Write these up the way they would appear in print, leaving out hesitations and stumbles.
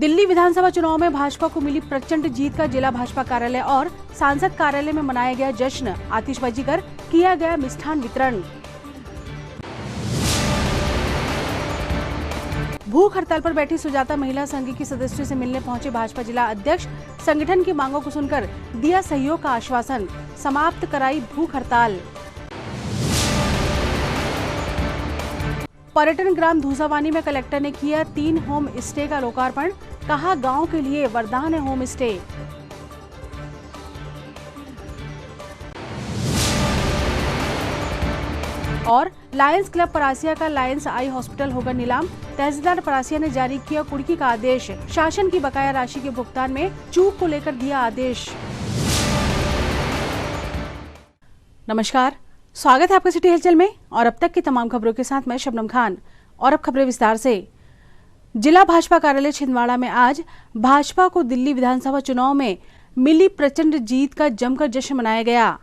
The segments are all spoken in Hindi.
दिल्ली विधानसभा चुनाव में भाजपा को मिली प्रचंड जीत का जिला भाजपा कार्यालय और सांसद कार्यालय में मनाया गया जश्न। आतिशबाजी कर किया गया मिष्ठान वितरण। भूख हड़ताल पर बैठी सुजाता महिला संघ की सदस्यों से मिलने पहुंचे भाजपा जिला अध्यक्ष। संगठन की मांगों को सुनकर दिया सहयोग का आश्वासन, समाप्त कराई भूख हड़ताल। पर्यटन ग्राम धूसावानी में कलेक्टर ने किया 3 होम स्टे का लोकार्पण। कहा, गांव के लिए वरदान है होम स्टे। और लायंस क्लब परासिया का लायंस आई हॉस्पिटल होगा नीलाम। तहसीलदार परासिया ने जारी किया कुर्की का आदेश। शासन की बकाया राशि के भुगतान में चूक को लेकर दिया आदेश। नमस्कार, स्वागत है आपका सिटी हलचल में और अब तक की तमाम खबरों के साथ मैं शबनम खान। और अब खबरें विस्तार से। जिला भाजपा कार्यालय छिंदवाड़ा में आज भाजपा को दिल्ली विधानसभा चुनाव में मिली प्रचंड जीत का जमकर जश्न मनाया गया।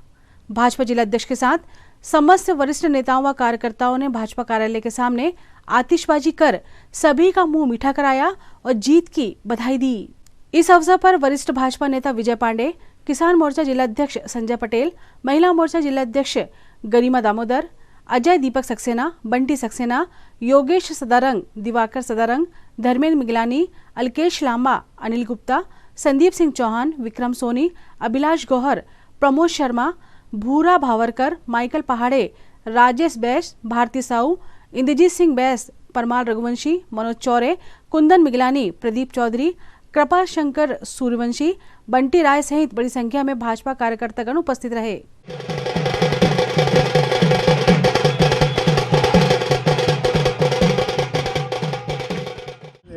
भाजपा जिला अध्यक्ष के साथ समस्त वरिष्ठ नेताओं व कार्यकर्ताओं ने भाजपा कार्यालय के सामने आतिशबाजी कर सभी का मुंह मीठा कराया और जीत की बधाई दी। इस अवसर पर वरिष्ठ भाजपा नेता विजय पांडे, किसान मोर्चा जिला अध्यक्ष संजय पटेल, महिला मोर्चा जिला अध्यक्ष गरिमा दामोदर, अजय दीपक सक्सेना, बंटी सक्सेना, योगेश सदारंग, दिवाकर सदारंग, धर्मेंद्र मिगलानी, अलकेश लांबा, अनिल गुप्ता, संदीप सिंह चौहान, विक्रम सोनी, अभिलाष गौहर, प्रमोद शर्मा, भूरा भावरकर, माइकल पहाड़े, राजेश बैस, भारती साहू, इंद्रजीत सिंह बैस, परमाल रघुवंशी, मनोज चौरे, कुंदन मिगलानी, प्रदीप चौधरी, कृपा शंकर सूर्यवंशी, बंटी राय सहित बड़ी संख्या में भाजपा कार्यकर्तागण उपस्थित रहे।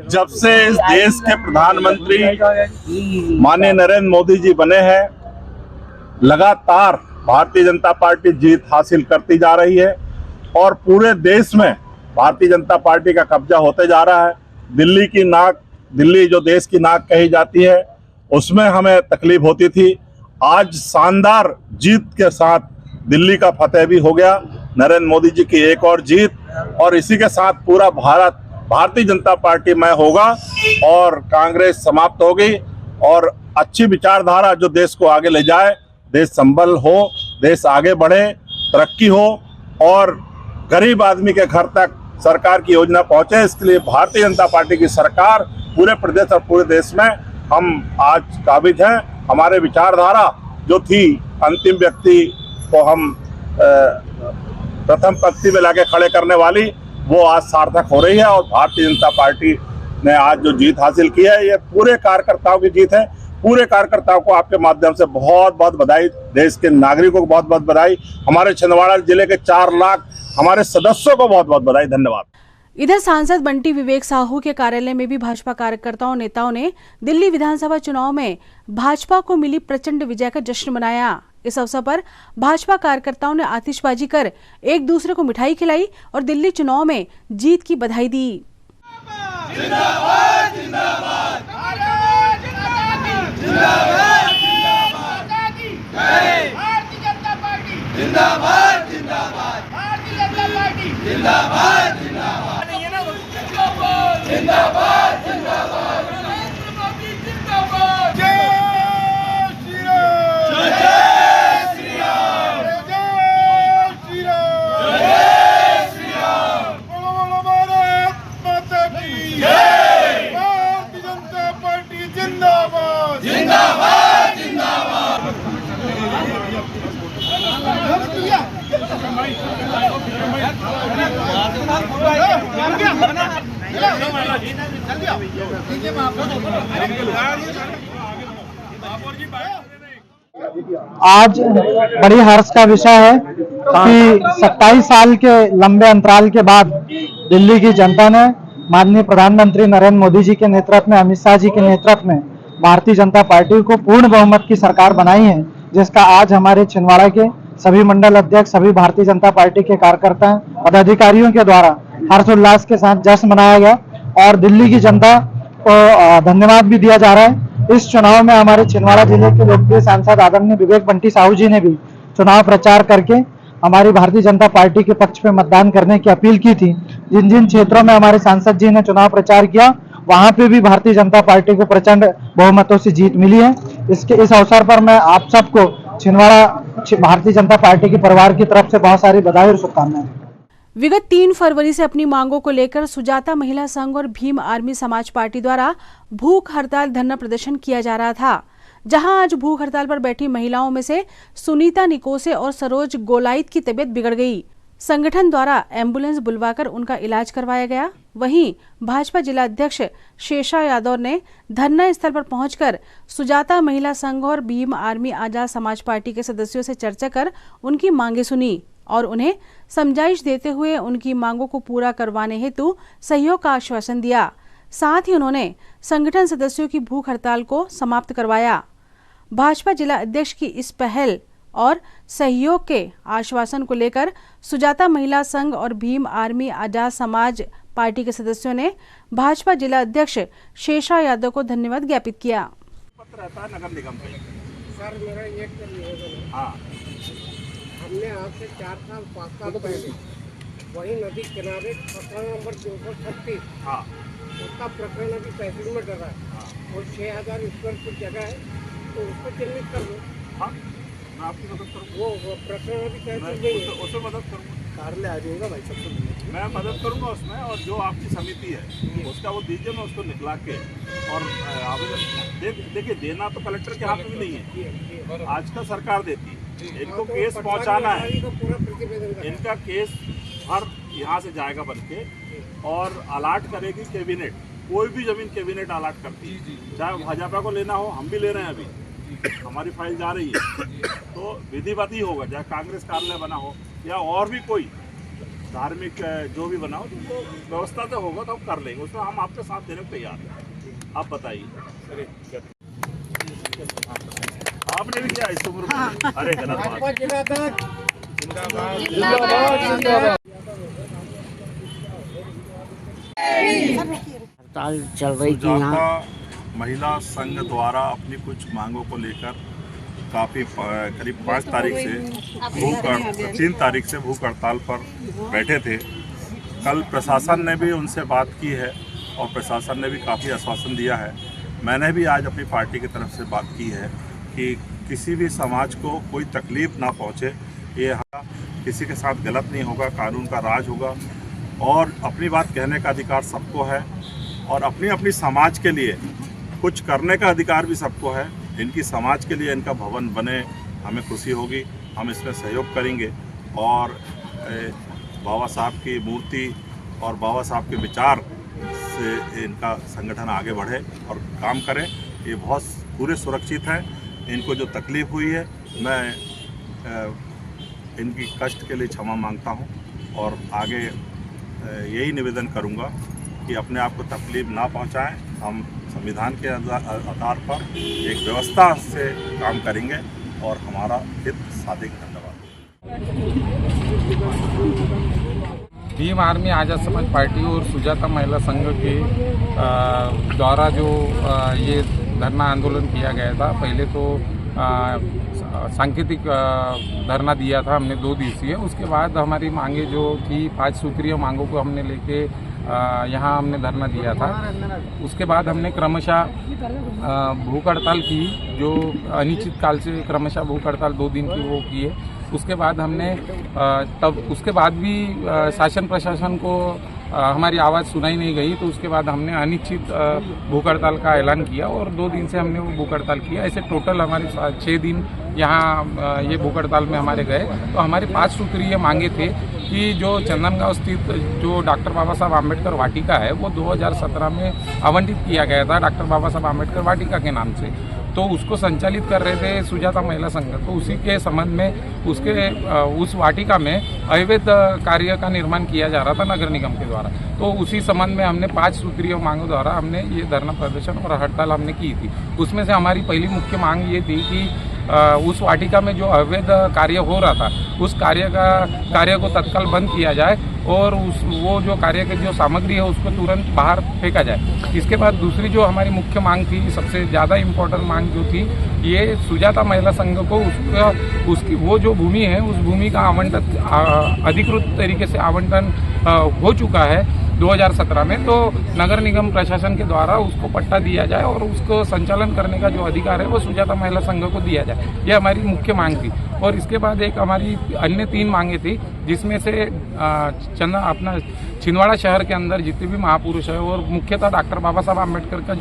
जब से इस देश के प्रधानमंत्री माननीय नरेंद्र मोदी जी बने हैं, लगातार भारतीय जनता पार्टी जीत हासिल करती जा रही है और पूरे देश में भारतीय जनता पार्टी का कब्जा होते जा रहा है। दिल्ली जो देश की नाक कही जाती है, उसमें हमें तकलीफ होती थी। आज शानदार जीत के साथ दिल्ली का फतेह भी हो गया। नरेंद्र मोदी जी की एक और जीत और इसी के साथ पूरा भारत भारतीय जनता पार्टी में होगा और कांग्रेस समाप्त होगी और अच्छी विचारधारा जो देश को आगे ले जाए, देश संबल हो, देश आगे बढ़े, तरक्की हो और गरीब आदमी के घर तक सरकार की योजना पहुंचे। इसके लिए भारतीय जनता पार्टी की सरकार पूरे प्रदेश और पूरे देश में हम आज काबिज हैं। हमारे विचारधारा जो थी, अंतिम व्यक्ति को हम प्रथम पंक्ति में लाके खड़े करने वाली, वो आज सार्थक हो रही है और भारतीय जनता पार्टी ने आज जो जीत हासिल की है, ये पूरे कार्यकर्ताओं की जीत है। पूरे कार्यकर्ताओं को आपके माध्यम से बहुत बहुत बधाई, देश के नागरिकों को बहुत बहुत बधाई, हमारे छिंदवाड़ा जिले के 4 लाख हमारे सदस्यों को बहुत बहुत बधाई। धन्यवाद। इधर सांसद बंटी विवेक साहू के कार्यालय में भी भाजपा कार्यकर्ताओं नेताओं ने दिल्ली विधानसभा चुनाव में भाजपा को मिली प्रचंड विजय का जश्न मनाया। इस अवसर पर भाजपा कार्यकर्ताओं ने आतिशबाजी कर एक दूसरे को मिठाई खिलाई और दिल्ली चुनाव में जीत की बधाई दी। जिंदाबाद, जिंदाबाद, भारतीय जनता पार्टी जिंदाबाद, जिंदाबाद, भारतीय जनता पार्टी जिंदाबाद, जिंदाबाद, जिंदाबाद, जिंदाबाद, नरेंद्र मोदी जिंदाबाद। जय श्री राम, जय श्री राम, जय श्री राम, जय श्री राम। बोलो भारत माता की जय। भारतीय जनता पार्टी जिंदाबाद, जिंदाबाद, जिंदाबाद। आज बड़ी हर्ष का विषय है कि 27 साल के लंबे अंतराल के बाद दिल्ली की जनता ने माननीय प्रधानमंत्री नरेंद्र मोदी जी के नेतृत्व में, अमित शाह जी के नेतृत्व में भारतीय जनता पार्टी को पूर्ण बहुमत की सरकार बनाई है, जिसका आज हमारे छिंदवाड़ा के सभी मंडल अध्यक्ष, सभी भारतीय जनता पार्टी के कार्यकर्ता, पदाधिकारियों के द्वारा हर्षोल्लास के साथ जश्न मनाया गया और दिल्ली की जनता को धन्यवाद भी दिया जा रहा है। इस चुनाव में हमारे छिंदवाड़ा जिले के लोकप्रिय सांसद आदरणीय विवेक बंटी साहू जी ने भी चुनाव प्रचार करके हमारी भारतीय जनता पार्टी के पक्ष में मतदान करने की अपील की थी। जिन जिन क्षेत्रों में हमारे सांसद जी ने चुनाव प्रचार किया, वहां पे भी भारतीय जनता पार्टी को प्रचंड बहुमतों से जीत मिली है। इस अवसर पर मैं आप सबको छिंदवाड़ा भारतीय जनता पार्टी के परिवार की तरफ से बहुत सारी बधाई और शुभकामनाएं। विगत 3 फरवरी से अपनी मांगों को लेकर सुजाता महिला संघ और भीम आर्मी समाज पार्टी द्वारा भूख हड़ताल धरना प्रदर्शन किया जा रहा था, जहां आज भूख हड़ताल पर बैठी महिलाओं में से सुनीता निकोसे और सरोज गोलाइत की तबीयत बिगड़ गई। संगठन द्वारा एम्बुलेंस बुलवाकर उनका इलाज करवाया गया। वहीं भाजपा जिला अध्यक्ष शेषा यादव ने धरना स्थल पर पहुंचकर सुजाता महिला संघ और भीम आर्मी आजाद समाज पार्टी के सदस्यों से चर्चा कर उनकी मांगे सुनी और उन्हें समझाइश देते हुए उनकी मांगों को पूरा करवाने हेतु सहयोग का आश्वासन दिया। साथ ही उन्होंने संगठन सदस्यों की भूख हड़ताल को समाप्त करवाया। भाजपा जिला अध्यक्ष की इस पहल और सहयोग के आश्वासन को लेकर सुजाता महिला संघ और भीम आर्मी आजाद समाज पार्टी के सदस्यों ने भाजपा जिला अध्यक्ष शेषा यादव को धन्यवाद ज्ञापित किया। पत्र रहता है नगर निगम पे। सर मेरा एक निवेदन है। हाँ, हमने आज से 4 साल 5 साल पहले वही नदी किनारे प्रकरण नंबर 236 हाँ, उसका प्रकरण अभी तहसील में डरा है और 6000 स्क्वायर फुट जगह है, तो उसको चिन्हित कर दो। हाँ, मैं आपकी मदद करूँगा। वो प्रकरण अभी तहसील में ही है। उसमें मदद करूँगा। कार्यालय आ जाएगा भाई सबसे। मैं मदद करूंगा उसमें, और जो आपकी समिति है उसका वो दीजिए, मैं उसको निकला के और आवेदन देखिए, देना तो कलेक्टर के हाथ में नहीं है, आजकल सरकार देती है। इनको केस पहुंचाना है, इनका केस हर यहाँ से जाएगा बन के और अलाट करेगी कैबिनेट। कोई भी जमीन कैबिनेट अलाट करती है, चाहे भाजपा को लेना हो, हम भी ले रहे हैं, अभी हमारी फाइल जा रही है, तो विधिवत ही होगा, चाहे कांग्रेस कार्यालय बना हो या और भी कोई धार्मिक जो भी बना हो, तो व्यवस्था तो होगा तो हम कर लेंगे, उसमें हम आपके साथ देने को तैयार हैं। आप बताइए। आपने भी किया इस उम्र में? अरे गलत बात। हड़ताल चल रही थी यहाँ। सुजाता महिला संघ द्वारा अपनी कुछ मांगों को लेकर काफ़ी करीब 5 तारीख से 3 तारीख से भूख हड़ताल पर बैठे थे। कल प्रशासन ने भी उनसे बात की है और प्रशासन ने भी काफ़ी आश्वासन दिया है। मैंने भी आज अपनी पार्टी की तरफ से बात की है कि किसी भी समाज को कोई तकलीफ़ ना पहुँचे, ये यहाँ किसी के साथ गलत नहीं होगा, कानून का राज होगा और अपनी बात कहने का अधिकार सबको है और अपनी अपनी समाज के लिए कुछ करने का अधिकार भी सबको है। इनकी समाज के लिए इनका भवन बने, हमें खुशी होगी, हम इसमें सहयोग करेंगे और बाबा साहब की मूर्ति और बाबा साहब के विचार से इनका संगठन आगे बढ़े और काम करे। ये बहुत पूरे सुरक्षित हैं। इनको जो तकलीफ़ हुई है, मैं इनकी कष्ट के लिए क्षमा मांगता हूँ और आगे यही निवेदन करूँगा कि अपने आप को तकलीफ ना पहुँचाएं। हम संविधान के आधार पर एक व्यवस्था से काम करेंगे और हमारा हित साधेंगे। धन्यवाद। भीम आर्मी आजाद समाज पार्टी और सुजाता महिला संघ के द्वारा जो ये धरना आंदोलन किया गया था, पहले तो सांकेतिक धरना दिया था हमने 2 दिवसीय। उसके बाद हमारी मांगे जो थी 5 सूत्रीय मांगों को हमने लेके यहाँ हमने धरना दिया था। उसके बाद हमने क्रमशः भूख हड़ताल की, जो अनिश्चित काल से क्रमशः भूख हड़ताल 2 दिन की वो की है। उसके बाद हमने उसके बाद भी शासन प्रशासन को हमारी आवाज़ सुनाई नहीं गई, तो उसके बाद हमने अनिश्चित भूख हड़ताल का ऐलान किया और 2 दिन से हमने वो भूख हड़ताल किया। ऐसे टोटल हमारे 6 दिन यहाँ ये भूख हड़ताल में हमारे गए। तो हमारे 5 सूत्रीय मांगे थे कि जो चंदनगांव स्थित जो डॉक्टर बाबा साहब आम्बेडकर वाटिका है, वो 2017 में आवंटित किया गया था डॉक्टर बाबा साहब आम्बेडकर वाटिका के नाम से, तो उसको संचालित कर रहे थे सुजाता महिला संघ। तो उसी के संबंध में उस वाटिका में अवैध कार्य का निर्माण किया जा रहा था नगर निगम के द्वारा। तो उसी संबंध में हमने 5 सूत्रीय मांगों द्वारा हमने ये धरना प्रदर्शन और हड़ताल हमने की थी। उसमें से हमारी पहली मुख्य मांग ये थी कि उस वाटिका में जो अवैध कार्य हो रहा था, उस कार्य को तत्काल बंद किया जाए और वो जो कार्य की जो सामग्री है उसको तुरंत बाहर फेंका जाए। इसके बाद दूसरी जो हमारी मुख्य मांग थी, सबसे ज़्यादा इम्पोर्टेंट मांग जो थी, ये सुजाता महिला संघ को उसकी वो जो भूमि है, उस भूमि का आवंटन अधिकृत तरीके से आवंटन हो चुका है 2017 में, तो नगर निगम प्रशासन के द्वारा उसको पट्टा दिया जाए और उसको संचालन करने का जो अधिकार है वो सुजाता महिला संघ को दिया जाए। यह हमारी मुख्य मांग थी। और इसके बाद एक हमारी अन्य 3 मांगे थी, जिसमें से अपना छिंदवाड़ा शहर के अंदर जितने भी महापुरुष है और मुख्यतः डॉक्टर बाबा साहब आम्बेडकर का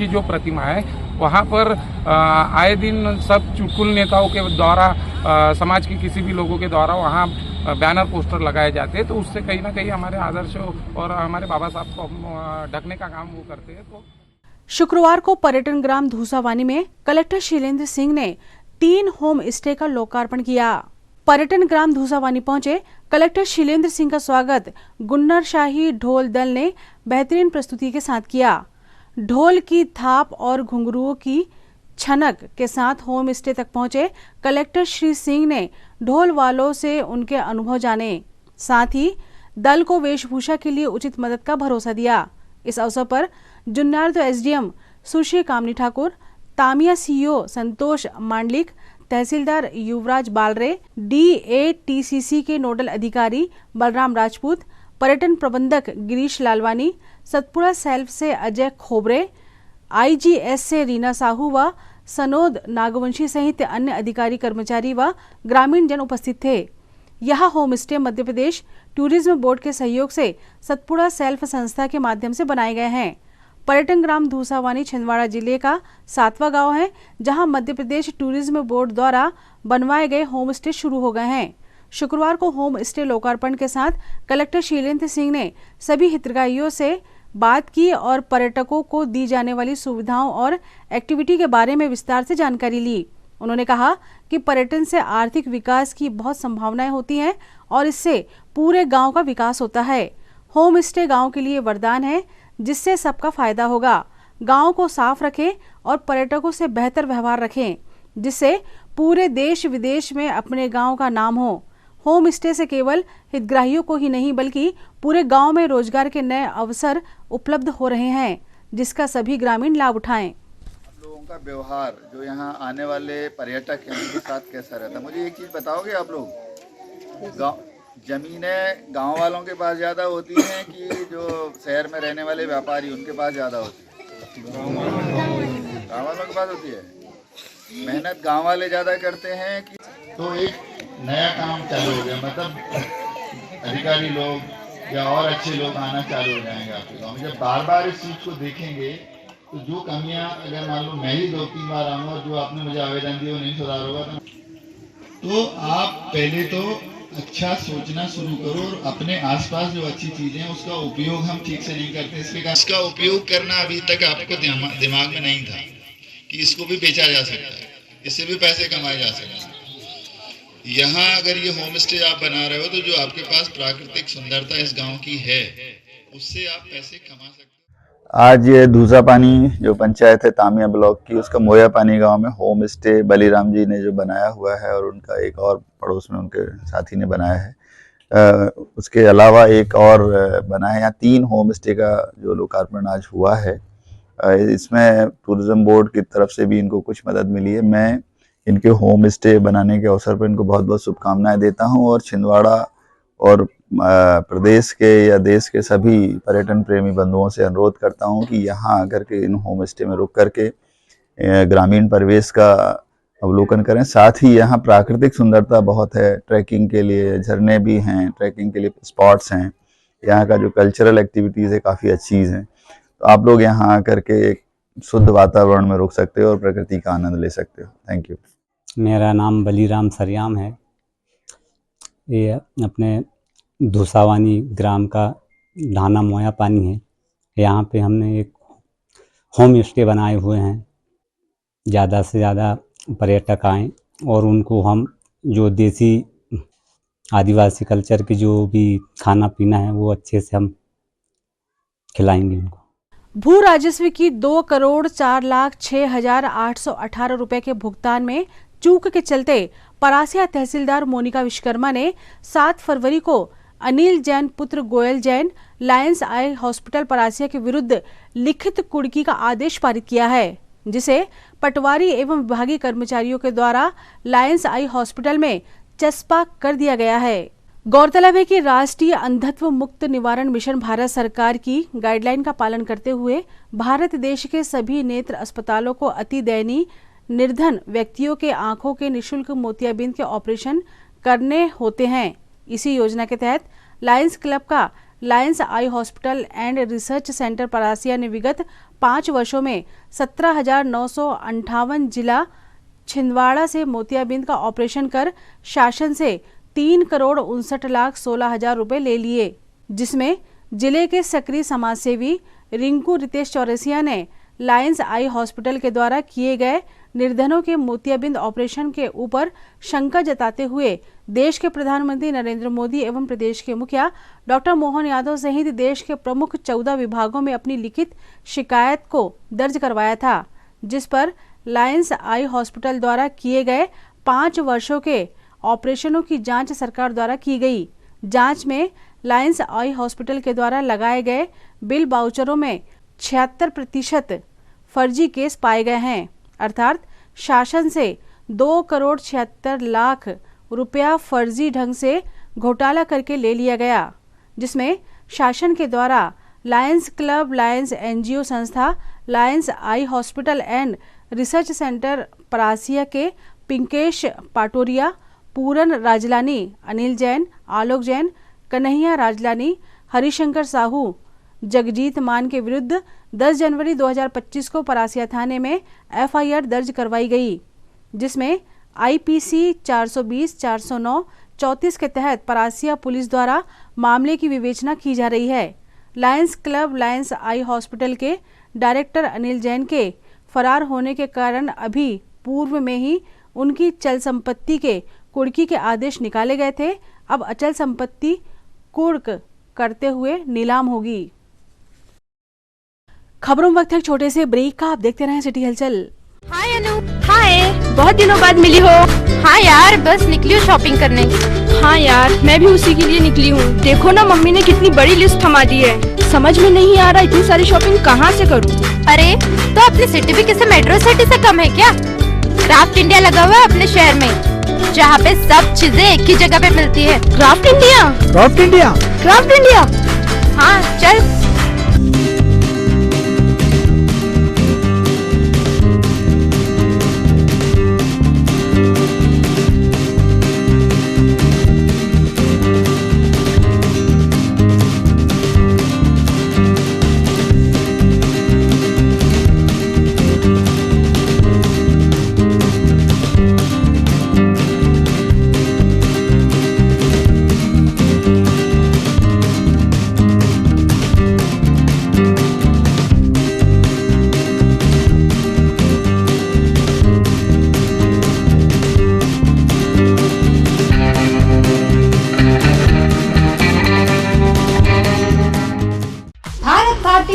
जो प्रतिमा है, वहाँ पर आए दिन सब चुटकुल नेताओं के द्वारा, समाज के किसी भी लोगों के द्वारा वहाँ बैनर पोस्टर लगाए जाते हैं, तो उससे कहीं ना कहीं हमारे आदर्श और हमारे बाबा साहब को ढकने का काम वो करते हैं। तो शुक्रवार को पर्यटन ग्राम धूसावानी में कलेक्टर शैलेंद्र सिंह ने 3 होम स्टे का लोकार्पण किया। पर्यटन ग्राम धूसावानी पहुंचे कलेक्टर शैलेंद्र सिंह का स्वागत गुन्नर शाही ढोल दल ने बेहतरीन प्रस्तुति के साथ किया। ढोल की थाप और घुंघरुओं की छनक के साथ होम स्टे तक पहुंचे कलेक्टर श्री सिंह ने ढोल वालों से उनके अनुभव जाने, साथ ही दल को वेशभूषा के लिए उचित मदद का भरोसा दिया। इस अवसर पर जुन्नर एसडीएम सुश्री कामनी ठाकुर, तामिया सीईओ संतोष मांडलिक, तहसीलदार युवराज बालरे, DATCC के नोडल अधिकारी बलराम राजपूत, पर्यटन प्रबंधक गिरीश लालवानी, सतपुड़ा सेल्फ से अजय खोबरे, IGS से रीना साहू व सनोद नागवंशी सहित अन्य अधिकारी, कर्मचारी व ग्रामीण जन उपस्थित थे। यह home stay Madhya Pradesh tourism board के सहयोग से सतपुड़ा सेल्फ संस्था के माध्यम से बनाए गए हैं। पर्यटन ग्राम धूसावानी छिंदवाड़ा जिले का 7वां गांव है, जहां मध्य प्रदेश टूरिज्म बोर्ड द्वारा बनवाए गए होम स्टे शुरू हो गए हैं। शुक्रवार को होम स्टे लोकार्पण के साथ कलेक्टर शैलेंद्र सिंह ने सभी हितग्राहियों से बात की और पर्यटकों को दी जाने वाली सुविधाओं और एक्टिविटी के बारे में विस्तार से जानकारी ली। उन्होंने कहा कि पर्यटन से आर्थिक विकास की बहुत संभावनाएं होती हैं और इससे पूरे गांव का विकास होता है। होम स्टे गांव के लिए वरदान है, जिससे सबका फायदा होगा। गांव को साफ रखें और पर्यटकों से बेहतर व्यवहार रखें, जिससे पूरे देश विदेश में अपने गांव का नाम हो। होम स्टे से केवल हितग्राहियों को ही नहीं बल्कि पूरे गांव में रोजगार के नए अवसर उपलब्ध हो रहे हैं, जिसका सभी ग्रामीण लाभ उठाएं। आप लोगों का व्यवहार जो यहाँ आने वाले पर्यटक हैं उनके साथ कैसा रहता है? मुझे एक चीज़ बताओगे आप लोग, जमीनें गांव वालों के पास ज़्यादा होती हैं कि जो शहर में रहने वाले व्यापारी उनके पास ज़्यादा होती है? गाँव वालों के पास होती है। मेहनत गांव वाले ज़्यादा करते हैं कि तो एक नया काम चालू हो गया, मतलब अधिकारी लोग या और अच्छे लोग आना चालू हो जाएंगे आपके गाँव में। जब बार बार इस चीज़ को देखेंगे तो जो कमियां, अगर मान लो मैं ही 2-3 बार आऊँगा, जो आपने मुझे आवेदन दिया वो नहीं सुधार होगा, तो आप पहले तो अच्छा सोचना शुरू करो और अपने आसपास जो अच्छी चीजें हैं उसका उपयोग हम ठीक से नहीं करते। इसका उपयोग करना अभी तक आपको दिमाग में नहीं था कि इसको भी बेचा जा सकता है, इससे भी पैसे कमाए जा सकते हैं। यहाँ अगर ये होम स्टे आप बना रहे हो तो जो आपके पास प्राकृतिक सुंदरता इस गांव की है उससे आप पैसे कमा सकते हो। आज ये धूसापानी जो पंचायत है तामिया ब्लॉक की, उसका मोया पानी गांव में होम स्टे बलीराम जी ने जो बनाया हुआ है और उनका एक और पड़ोस में उनके साथी ने बनाया है। उसके अलावा एक और बना है। यहाँ 3 होम स्टे का जो लोकार्पण आज हुआ है, इसमें टूरिज्म बोर्ड की तरफ से भी इनको कुछ मदद मिली है। मैं इनके होम स्टे बनाने के अवसर पर इनको बहुत बहुत शुभकामनाएं देता हूं और छिंदवाड़ा और प्रदेश के या देश के सभी पर्यटन प्रेमी बंधुओं से अनुरोध करता हूं कि यहाँ आकर के इन होम स्टे में रुक करके ग्रामीण परिवेश का अवलोकन करें। साथ ही यहाँ प्राकृतिक सुंदरता बहुत है, ट्रैकिंग के लिए झरने भी हैं, ट्रैकिंग के लिए स्पॉट्स हैं, यहाँ का जो कल्चरल एक्टिविटीज़ है काफ़ी अच्छी हैं। तो आप लोग यहाँ आकर के एक शुद्ध वातावरण में रुक सकते हो और प्रकृति का आनंद ले सकते हो। Thank you. मेरा नाम बलीराम सरियाम है। ये अपने धूसावानी ग्राम का ढाना मोया पानी है। यहाँ पे हमने एक होम स्टे बनाए हुए हैं। ज़्यादा से ज़्यादा पर्यटक आएँ और उनको हम जो देसी आदिवासी कल्चर की जो भी खाना पीना है वो अच्छे से हम खिलाएंगे उनको। भू राजस्व की 2,04,06,818 रुपए के भुगतान में चूक के चलते परासिया तहसीलदार मोनिका विश्वकर्मा ने 7 फरवरी को अनिल जैन पुत्र Goyal Jain Lions eye hospital Parasia के विरुद्ध लिखित कुर्की का आदेश पारित किया है, जिसे पटवारी एवं विभागीय कर्मचारियों के द्वारा लायंस आई हॉस्पिटल में चस्पा कर दिया गया है। गौरतलब है कि राष्ट्रीय अंधत्व मुक्त निवारण मिशन भारत सरकार की गाइडलाइन का पालन करते हुए भारत देश के सभी नेत्र अस्पतालों को अति दयनीय निर्धन व्यक्तियों के आंखों के निशुल्क मोतियाबिंद के ऑपरेशन करने होते हैं। इसी योजना के तहत लायंस क्लब का Lions eye hospital and research centre Parasia ने विगत 5 वर्षों में 17,958 जिला छिंदवाड़ा से मोतियाबिंद का ऑपरेशन कर शासन से 3,59,16,00,000 रुपए ले लिए, जिसमें जिले के सक्रिय समाजसेवी रिंकू रितेश चौरसिया ने लायंस आई हॉस्पिटल के द्वारा किए गए निर्धनों के मोतियाबिंद ऑपरेशन के ऊपर शंका जताते हुए देश के प्रधानमंत्री नरेंद्र मोदी एवं प्रदेश के मुखिया डॉक्टर मोहन यादव सहित देश के प्रमुख 14 विभागों में अपनी लिखित शिकायत को दर्ज करवाया था, जिस पर लायंस आई हॉस्पिटल द्वारा किए गए 5 वर्षों के ऑपरेशनों की जांच सरकार द्वारा की गई। जांच में लायंस आई हॉस्पिटल के द्वारा लगाए गए बिल बाउचरों में 76% फर्जी केस पाए गए हैं, अर्थात शासन से 2,76,00,000 रुपया फर्जी ढंग से घोटाला करके ले लिया गया, जिसमें शासन के द्वारा लायंस क्लब, लायंस एनजीओ संस्था, Lions eye hospital and research centre Parasia के पिंकेश पाटोरिया, पूरन राजलानी, अनिल जैन, आलोक जैन, कन्हैया राजलानी, हरिशंकर साहू, जगजीत मान के विरुद्ध 10 जनवरी 2025 को परासिया थाने में एफआईआर दर्ज करवाई गई, जिसमें आईपीसी 420, 409, 34 के तहत परासिया पुलिस द्वारा मामले की विवेचना की जा रही है। Lions club, Lions eye hospital के डायरेक्टर अनिल जैन के फरार होने के कारण अभी पूर्व में ही उनकी चल संपत्ति के कुर्की के आदेश निकाले गए थे। अब अचल संपत्ति कुर्क करते हुए नीलाम होगी। खबरों में वक्त है एक छोटे से ब्रेक का, आप देखते रहें सिटी हलचल। हाय अनु। हाय, बहुत दिनों बाद मिली हो। हाँ यार, बस निकली हूँ शॉपिंग करने। हाँ यार, मैं भी उसी के लिए निकली हूँ। देखो ना, मम्मी ने कितनी बड़ी लिस्ट थमा दी है। समझ में नहीं आ रहा इतनी सारी शॉपिंग कहाँ से करूँ। अरे तो अपनी सिटी भी किसी मेट्रो सिटी से कम है क्या? क्राफ्ट इंडिया लगा हुआ है अपने शहर में, जहाँ पे सब चीजें एक ही जगह पे मिलती है। Craft India, craft India, craft India. हाँ चल।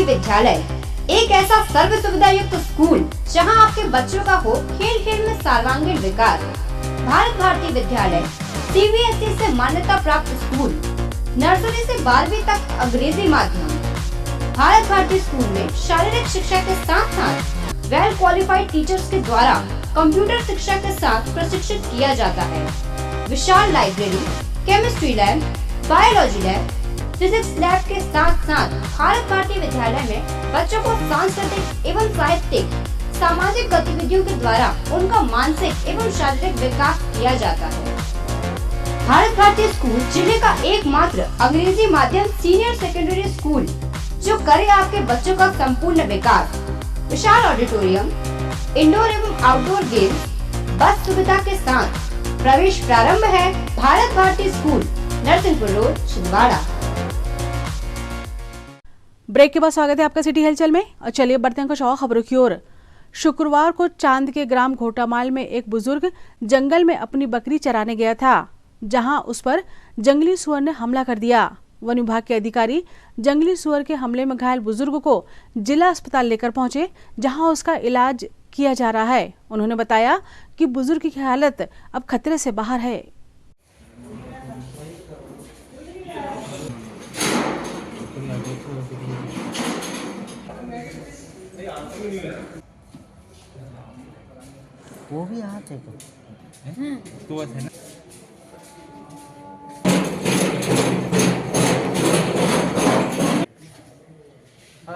विद्यालय एक ऐसा सर्व सुविधा युक्त स्कूल जहां आपके बच्चों का हो खेल खेल में सर्वांगीण विकास। भारत भारती विद्यालय सीबीएसई से मान्यता प्राप्त स्कूल, नर्सरी से 12वीं तक अंग्रेजी माध्यम। भारत भारती स्कूल में शारीरिक शिक्षा के साथ साथ वेल क्वालिफाइड टीचर्स के द्वारा कंप्यूटर शिक्षा के साथ प्रशिक्षित किया जाता है। विशाल library, chemistry lab, biology lab, physics lab के साथ साथ भारत भारती विद्यालय में बच्चों को सांस्कृतिक एवं साहित्यिक सामाजिक गतिविधियों के द्वारा उनका मानसिक एवं शारीरिक विकास किया जाता है। भारत भारती स्कूल जिले का एकमात्र अंग्रेजी माध्यम सीनियर सेकेंडरी स्कूल जो करे आपके बच्चों का संपूर्ण विकास। विशाल ऑडिटोरियम, इंडोर एवं आउटडोर गेम्स, बस सुविधा के साथ प्रवेश प्रारंभ है। Bharat Bharati school, Narsinghpur road, Chhindwara. Break के बाद स्वागत है आपका सिटी हलचल में और चलिए बढ़ते हैं कुछ और खबरों की ओर। शुक्रवार को चांद के ग्राम घोटामाल में एक बुजुर्ग जंगल में अपनी बकरी चराने गया था, जहां उस पर जंगली सुअर ने हमला कर दिया। वन विभाग के अधिकारी जंगली सुअर के हमले में घायल बुजुर्ग को जिला अस्पताल लेकर पहुंचे, जहां उसका इलाज किया जा रहा है। उन्होंने बताया कि बुजुर्ग की हालत अब खतरे से बाहर है। वो भी यहाँ थे तो है ना। क्या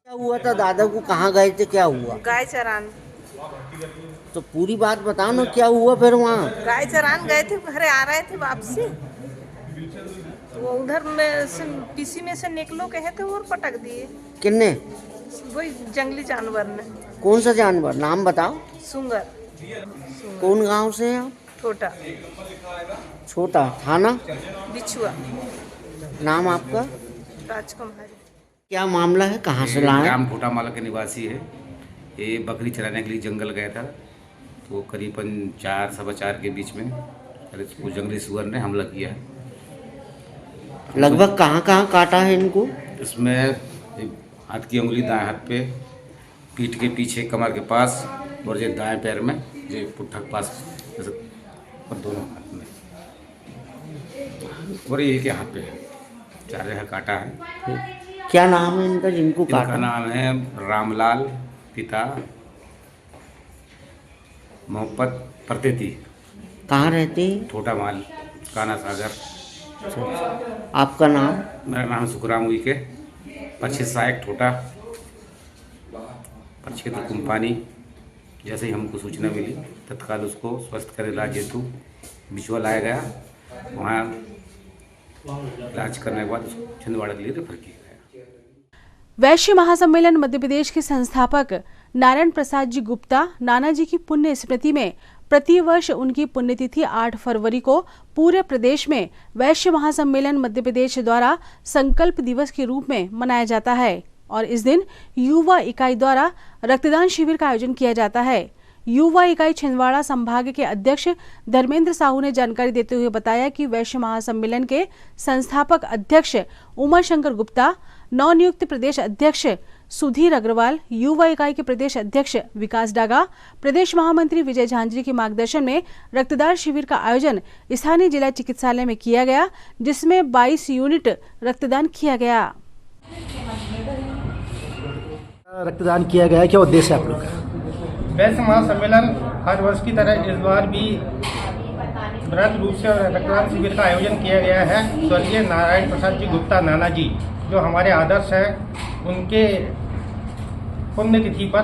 हुआ था? दादा को कहाँ गए थे? क्या हुआ? गाय चरान तो पूरी बात बताओ ना, क्या हुआ फिर वहाँ? गाय चरान गए थे, घरे आ रहे थे वापसी, तो वो उधर में से पीसी में से निकलो कहे थे और पटक दिए। किन्ने? वही जंगली जानवर ने। कौन सा जानवर? नाम बताओ। सुंगर। कौन गांव से हैं आप? छोटा। छोटा। थाना? बिछुआ। नाम आपका? राजकुमारी। क्या मामला है? कहाँ से लाए? ग्राम घोटामाला के निवासी है। ये बकरी चराने के लिए जंगल गया था, तो करीबन 4 सवा 4 के बीच में उसको जंगली सुअर ने हमला किया है। लगभग कहाँ कहाँ काटा है इनको? इसमें हाथ की उंगली दाएं हाथ पे, पीठ के पीछे कमर के पास, और ये दाएं पैर में, ये पुट्ठा के पास, जैसे और दोनों हाथ में, और ये के हाथ पे 4 जगह काटा है। क्या नाम है इनका जिनको काटा? इनका नाम है रामलाल, पिता मोहब्बत प्रतीति। कहाँ रहते हैं? छोटा माल, काना सागर। आपका नाम? मेरा नाम सुखराम हुई के, 25 सहायक ठोटा, क्षेत्र कुंपानी। जैसे ही हमको सूचना मिली तत्काल उसको स्वस्थ कर इलाज हेतु बिछुआ लाया गया। वहाँ इलाज करने के बाद उसको छिंदवाड़ा के लिए रेफर किया गया। वैश्य महासम्मेलन मध्य प्रदेश के संस्थापक नारायण प्रसाद जी गुप्ता नानाजी की पुण्य स्मृति में प्रतिवर्ष उनकी पुण्यतिथि 8 फरवरी को पूरे प्रदेश में वैश्य महासम्मेलन मध्य प्रदेश द्वारा संकल्प दिवस के रूप में मनाया जाता है और इस दिन युवा इकाई द्वारा रक्तदान शिविर का आयोजन किया जाता है। युवा इकाई छिंदवाड़ा संभाग के अध्यक्ष धर्मेंद्र साहू ने जानकारी देते हुए बताया कि वैश्य महासम्मेलन के संस्थापक अध्यक्ष उमा शंकर गुप्ता, नवनियुक्त प्रदेश अध्यक्ष सुधीर अग्रवाल, युवा इकाई के प्रदेश अध्यक्ष विकास डागा, प्रदेश महामंत्री विजय झांझरी के मार्गदर्शन में रक्तदान शिविर का आयोजन स्थानीय जिला चिकित्सालय में किया गया, जिसमें 22 यूनिट रक्तदान किया गया। रक्तदान किया गया, क्या उद्देश्य है आप लोग का? वैश्य महासम्मेलन हर वर्ष की तरह इस बार भी बृहद रूप से रक्तदान शिविर का आयोजन किया गया है। स्वर्गीय नारायण प्रसाद जी गुप्ता नाना जी जो हमारे आदर्श हैं, उनके पुण्यतिथि पर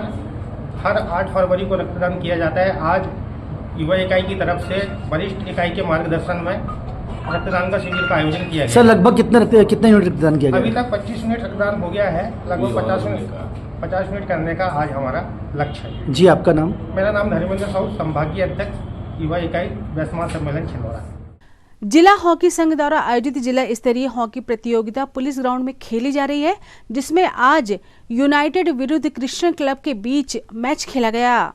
हर 8 फरवरी को रक्तदान किया जाता है। आज युवा इकाई की तरफ से वरिष्ठ इकाई के मार्गदर्शन में रक्तदान का शिविर का आयोजन किया गया। सर लगभग कितने यूनिट रक्तदान किया गया? अभी तक 25 यूनिट रक्तदान हो गया है। लगभग 50 यूनिट करने का आज हमारा लक्ष्य है। जी आपका नाम? मेरा नाम धर्मेंद्र साहू, संभागीय अध्यक्ष युवा इकाई वैश्य महासम्मेलन छिंदवाड़ा। जिला हॉकी संघ द्वारा आयोजित जिला स्तरीय हॉकी प्रतियोगिता पुलिस ग्राउंड में खेली जा रही है, जिसमें आज यूनाइटेड विरुद्ध क्रिश्चियन क्लब के बीच मैच खेला गया।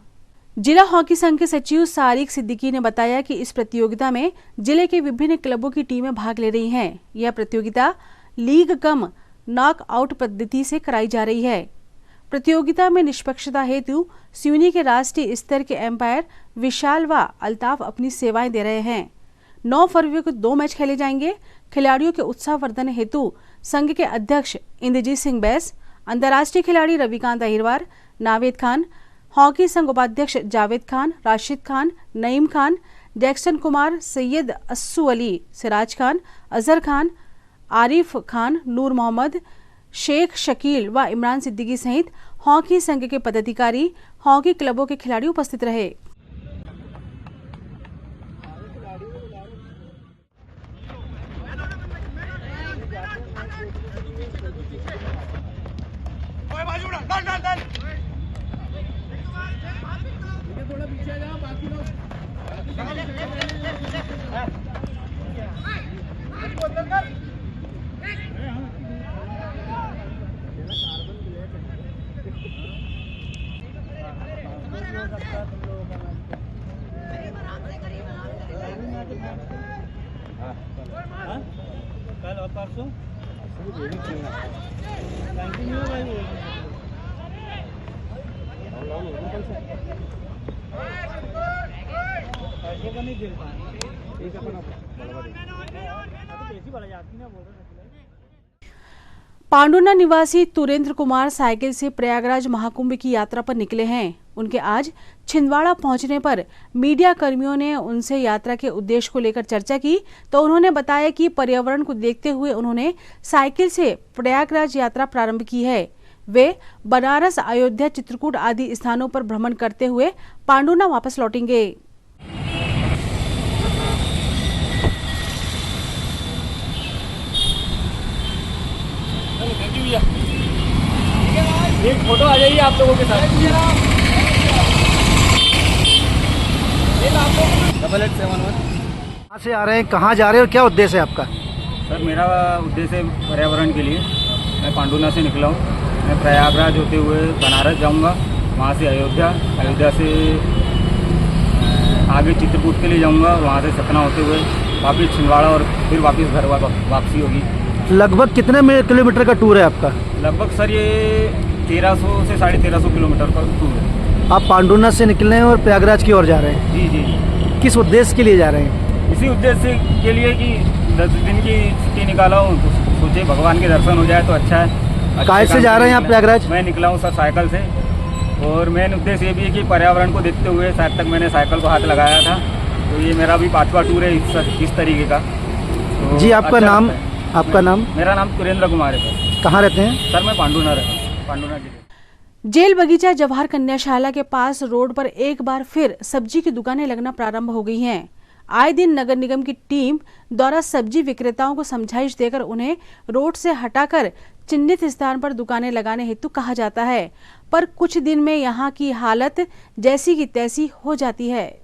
जिला हॉकी संघ के सचिव सारिक सिद्दीकी ने बताया कि इस प्रतियोगिता में जिले के विभिन्न क्लबों की टीमें भाग ले रही हैं। यह प्रतियोगिता लीग कम नॉकआउट पद्धति से कराई जा रही है। प्रतियोगिता में निष्पक्षता हेतु सिवनी के राष्ट्रीय स्तर के एम्पायर विशाल व अल्ताफ अपनी सेवाएं दे रहे हैं। 9 फरवरी को 2 मैच खेले जाएंगे। खिलाड़ियों के उत्साहवर्धन हेतु संघ के अध्यक्ष इंद्रजीत सिंह बैस, अंतर्राष्ट्रीय खिलाड़ी रविकांत अहिरवार, नावेद खान, हॉकी संघ उपाध्यक्ष जावेद खान, राशिद खान, नईम खान, जैक्सन कुमार, सैयद अस्सू अली, सिराज खान, अजहर खान, आरिफ खान, नूर मोहम्मद, शेख शकील व इमरान सिद्दीकी सहित हॉकी संघ के पदाधिकारी, हॉकी क्लबों के खिलाड़ी उपस्थित रहे। कल और परसों नहीं पांडुना निवासी तुरेंद्र कुमार साइकिल से प्रयागराज महाकुंभ की यात्रा पर निकले हैं। उनके आज छिंदवाड़ा पहुंचने पर मीडिया कर्मियों ने उनसे यात्रा के उद्देश्य को लेकर चर्चा की तो उन्होंने बताया कि पर्यावरण को देखते हुए उन्होंने साइकिल से प्रयागराज यात्रा प्रारंभ की है। वे बनारस, अयोध्या, चित्रकूट आदि स्थानों पर भ्रमण करते हुए पांडुना वापस लौटेंगे। एक फोटो आ जाइए आप लोगों के साथ। 8871। कहाँ से आ रहे हैं, कहाँ जा रहे हैं और क्या उद्देश्य है आपका? सर मेरा उद्देश्य पर्यावरण के लिए मैं पांडुना से निकला हूँ। मैं प्रयागराज होते हुए बनारस जाऊँगा, वहाँ से अयोध्या, अयोध्या से आगे चित्रकूट के लिए जाऊँगा, वहाँ से सतना होते हुए वापस छिंदवाड़ा और फिर वापस घर वापसी होगी। लगभग कितने किलोमीटर का टूर है आपका? लगभग सर ये 1300 से 1350 किलोमीटर का टूर है। आप पांडुना से निकले हैं और प्रयागराज की ओर जा रहे हैं? जी जी। किस उद्देश्य के लिए जा रहे हैं? इसी उद्देश्य के लिए कि 10 दिन की छुट्टी निकाला हूँ तो सोचे भगवान के दर्शन हो जाए तो अच्छा है। काय से जा रहे हैं आप प्रयागराज? मैं निकला हूँ सर साइकिल से और मेन उद्देश्य ये भी है कि पर्यावरण को देखते हुए शायद तक मैंने साइकिल को हाथ लगाया था तो ये मेरा भी 5वां टूर है इस तरीके का। तो जी आपका अच्छा नाम? आपका नाम? मेरा नाम तुरेंद्र कुमार है सर। कहाँ रहते हैं? सर मैं पांडुना रहता हूँ, पांडुना जिले। जेल बगीचा जवाहर कन्याशाला के पास रोड पर एक बार फिर सब्जी की दुकानें लगना प्रारंभ हो गई हैं। आए दिन नगर निगम की टीम द्वारा सब्जी विक्रेताओं को समझाइश देकर उन्हें रोड से हटाकर चिन्हित स्थान पर दुकानें लगाने हेतु कहा जाता है, पर कुछ दिन में यहाँ की हालत जैसी की तैसी हो जाती है।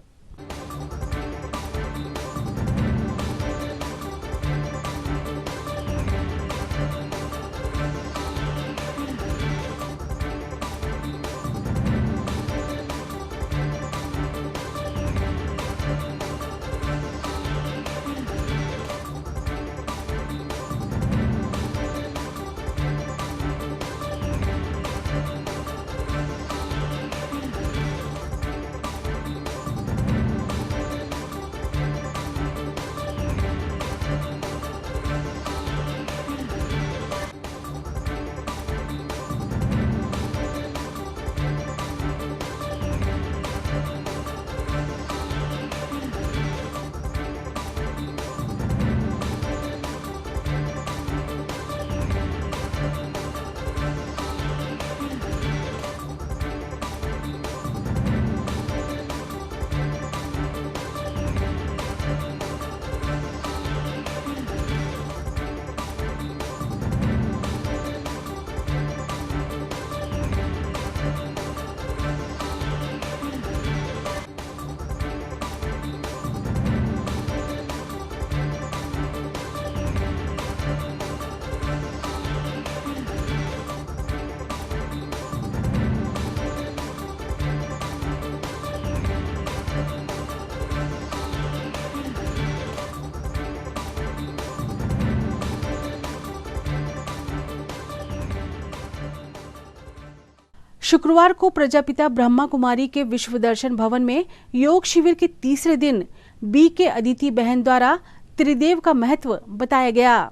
शुक्रवार को प्रजापिता ब्रह्मा कुमारी के विश्व दर्शन भवन में योग शिविर के तीसरे दिन बी के अदिति बहन द्वारा त्रिदेव का महत्व बताया गया।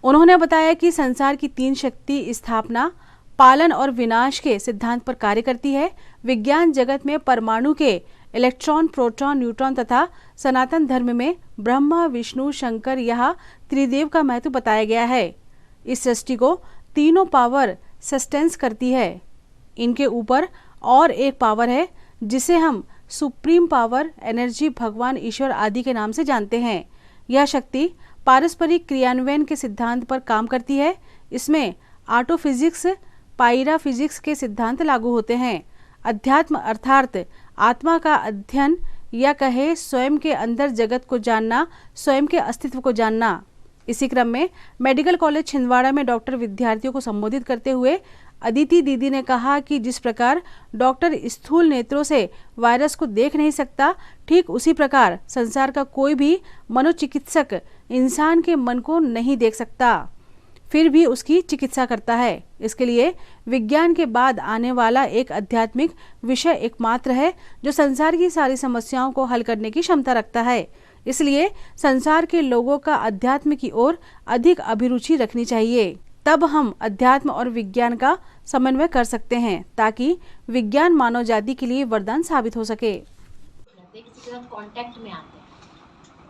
उन्होंने बताया कि संसार की 3 शक्ति स्थापना, पालन और विनाश के सिद्धांत पर कार्य करती है। विज्ञान जगत में परमाणु के इलेक्ट्रॉन, प्रोटॉन, न्यूट्रॉन तथा सनातन धर्म में ब्रह्मा, विष्णु, शंकर यह त्रिदेव का महत्व बताया गया है। इस सृष्टि को तीनों पावर सस्टेंस करती है। इनके ऊपर और एक पावर है जिसे हम सुप्रीम पावर, एनर्जी, भगवान, ईश्वर आदि के नाम से जानते हैं। यह शक्ति पारस्परिक क्रियान्वयन के सिद्धांत पर काम करती है। इसमें ऑटो फिजिक्स, पायरा फिजिक्स के सिद्धांत लागू होते हैं। अध्यात्म अर्थात आत्मा का अध्ययन या कहे स्वयं के अंदर जगत को जानना, स्वयं के अस्तित्व को जानना। इसी क्रम में मेडिकल कॉलेज छिंदवाड़ा में डॉक्टर विद्यार्थियों को संबोधित करते हुए अदिति दीदी ने कहा कि जिस प्रकार डॉक्टर स्थूल नेत्रों से वायरस को देख नहीं सकता, ठीक उसी प्रकार संसार का कोई भी मनोचिकित्सक इंसान के मन को नहीं देख सकता, फिर भी उसकी चिकित्सा करता है। इसके लिए विज्ञान के बाद आने वाला एक आध्यात्मिक विषय एकमात्र है जो संसार की सारी समस्याओं को हल करने की क्षमता रखता है। इसलिए संसार के लोगों का अध्यात्म की ओर अधिक अभिरुचि रखनी चाहिए। तब हम अध्यात्म और विज्ञान का समन्वय कर सकते हैं ताकि विज्ञान मानव जाति के लिए वरदान साबित हो सके। किसी के साथ कांटेक्ट में आते हैं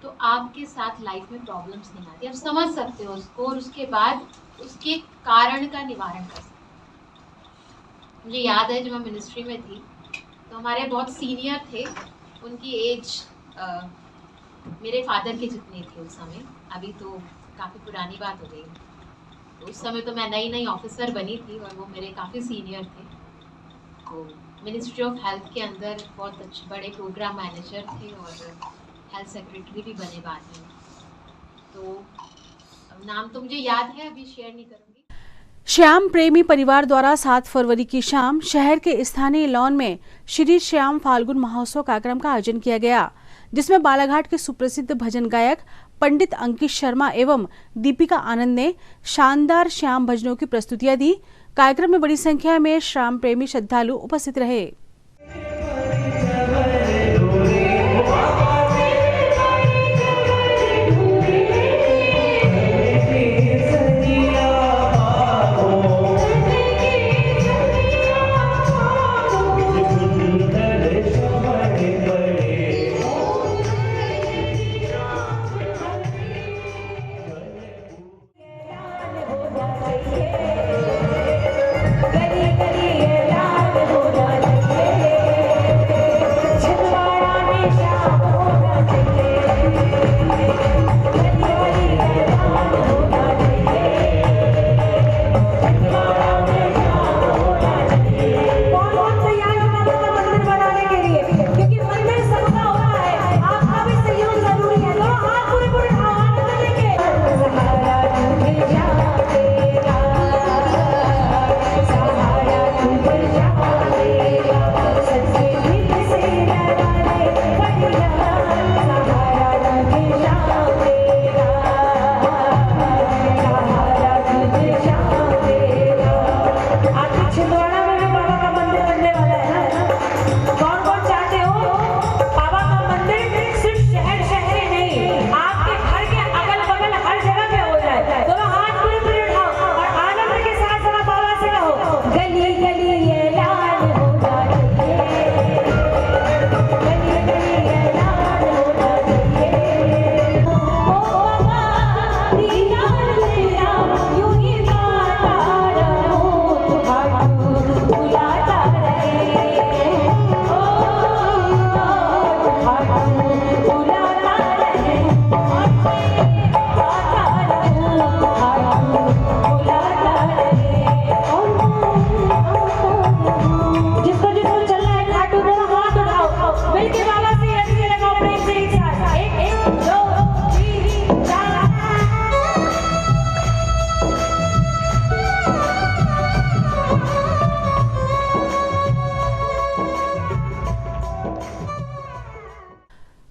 तो आपके साथ लाइफ में प्रॉब्लम्स नहीं आती, आप समझ सकते हो उसको और उसके बाद उसके कारण का निवारण कर सकते हो। मुझे याद है जब मैं मिनिस्ट्री में थी तो हमारे बहुत सीनियर थे, उनकी एज मेरे फादर के जितनी थी उस समय, अभी तो काफ़ी पुरानी बात हो गई। उस समय तो मैं नई ऑफिसर बनी थी और वो मेरे काफ़ी सीनियर थे। तो मिनिस्ट्री ऑफ हेल्थ के अंदर बहुत अच्छे बड़े प्रोग्राम मैनेजर थे और हेल्थ सेक्रेटरी भी बने बाद में। तो नाम तो मुझे याद है, अभी शेयर नहीं करूँगी। श्याम प्रेमी परिवार द्वारा 7 फरवरी की शाम शहर के स्थानीय लॉन में श्री श्याम फाल्गुन महोत्सव कार्यक्रम का आयोजन किया गया, जिसमें बालाघाट के सुप्रसिद्ध भजन गायक पंडित अंकित शर्मा एवं दीपिका आनंद ने शानदार श्याम भजनों की प्रस्तुतियां दी। कार्यक्रम में बड़ी संख्या में श्याम प्रेमी श्रद्धालु उपस्थित रहे।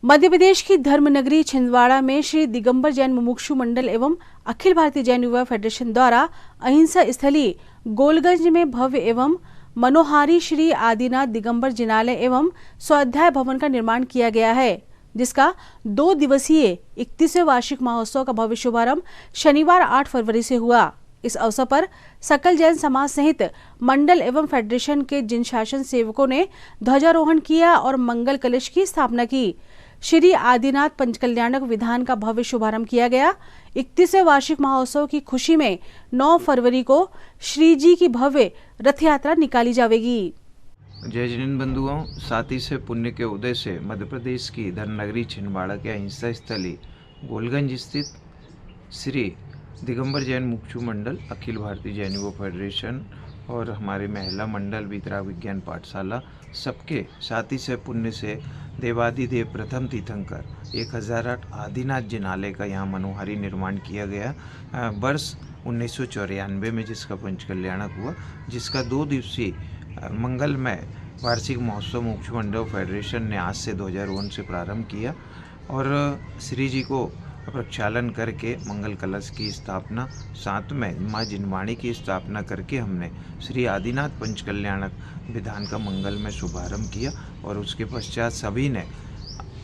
मध्य प्रदेश की धर्मनगरी छिंदवाड़ा में श्री दिगंबर जैन मुमुक्षु मंडल एवं अखिल भारतीय जैन युवा फेडरेशन द्वारा अहिंसा स्थली गोलगंज में भव्य एवं मनोहारी श्री आदिनाथ दिगंबर जिनालय एवं स्वाध्याय भवन का निर्माण किया गया है, जिसका 2 दिवसीय 31वें वार्षिक महोत्सव का भव्य शुभारंभ शनिवार 8 फरवरी से हुआ। इस अवसर पर सकल जैन समाज सहित मंडल एवं फेडरेशन के जिन शासन सेवकों ने ध्वजारोहण किया और मंगल कलश की स्थापना की। श्री आदिनाथ पंचकल्याणक विधान का भव्य शुभारंभ किया गया। 31वें वार्षिक महोत्सव की खुशी में 9 फरवरी को श्री जी की भव्य रथ यात्रा निकाली जाएगी। जय जैन बंधुओं, साथी से पुण्य के उदय से मध्य प्रदेश की धर्मनगरी छिंदवाड़ा के अहिंसा स्थली गोलगंज स्थित श्री दिगंबर जैन मुमुक्षु मंडल, अखिल भारतीय जैन युवा फेडरेशन और हमारे महिला मंडल वितराग विज्ञान पाठशाला सबके साथी से पुण्य से देवादिदेव प्रथम तीर्थंकर 1008 आदिनाथ जिनालय का यहाँ मनोहारी निर्माण किया गया। वर्ष 1994 में जिसका पंचकल्याणक हुआ, जिसका 2 दिवसीय मंगलमय वार्षिक महोत्सव मुमुक्षु मंडल फेडरेशन ने आज से 2001 से प्रारंभ किया और श्री जी को प्रक्षालन करके मंगल कलश की स्थापना, साथ में माँ जिनवाणी की स्थापना करके हमने श्री आदिनाथ पंचकल्याणक विधान का मंगल में शुभारंभ किया और उसके पश्चात सभी ने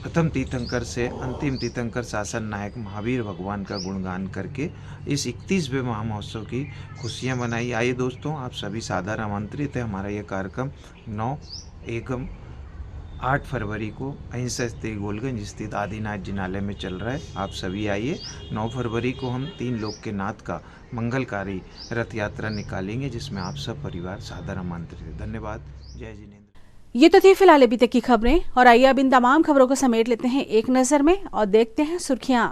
प्रथम तीर्थंकर से अंतिम तीर्थंकर शासन नायक महावीर भगवान का गुणगान करके इस 31वें महामहोत्सव की खुशियां मनाई। आइए दोस्तों, आप सभी सादर आमंत्रित है। हमारा यह कार्यक्रम 9 एवं 8 फरवरी को अहिंसा स्थली गोलगंज स्थित आदिनाथ जिनालय में चल रहा है। आप सभी आइए। 9 फरवरी को हम 3 लोक के नाथ का मंगलकारी रथ यात्रा निकालेंगे, जिसमें आप सब परिवार सादर आमंत्रित है। धन्यवाद। जय जिनेन्द्र। ये तो थी फिलहाल अभी तक की खबरें, और आइए अब इन तमाम खबरों को समेट लेते हैं एक नजर में और देखते हैं सुर्खियां।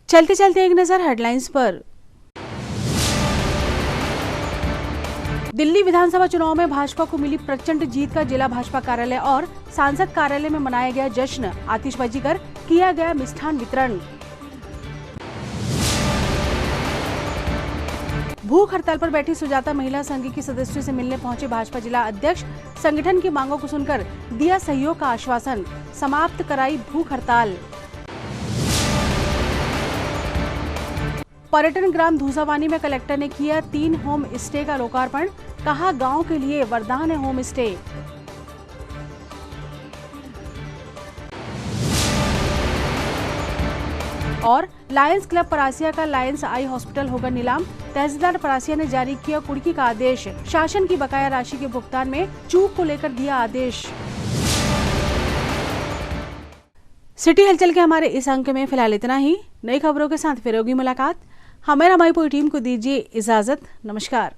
चलते चलते एक नजर हेडलाइंस पर। दिल्ली विधानसभा चुनाव में भाजपा को मिली प्रचंड जीत का जिला भाजपा कार्यालय और सांसद कार्यालय में मनाया गया जश्न। आतिशबाजी कर किया गया मिष्ठान वितरण। भूख हड़ताल पर बैठी सुजाता महिला संघ की सदस्यों से मिलने पहुंचे भाजपा जिला अध्यक्ष। संगठन की मांगों को सुनकर दिया सहयोग का आश्वासन, समाप्त कराई भूख हड़ताल। पर्यटन ग्राम धूसावानी में कलेक्टर ने किया 3 होम स्टे का लोकार्पण। कहा, गांव के लिए वरदान है होम स्टे। और लायंस क्लब परासिया का लायंस आई हॉस्पिटल होगा नीलाम। तहसीलदार परासिया ने जारी किया कुर्की का आदेश। शासन की बकाया राशि के भुगतान में चूक को लेकर दिया आदेश। सिटी हलचल के हमारे इस अंक में फिलहाल इतना ही। नई खबरों के साथ फिर होगी मुलाकात। हमें हमारी पूरी टीम को दीजिए इजाजत। नमस्कार।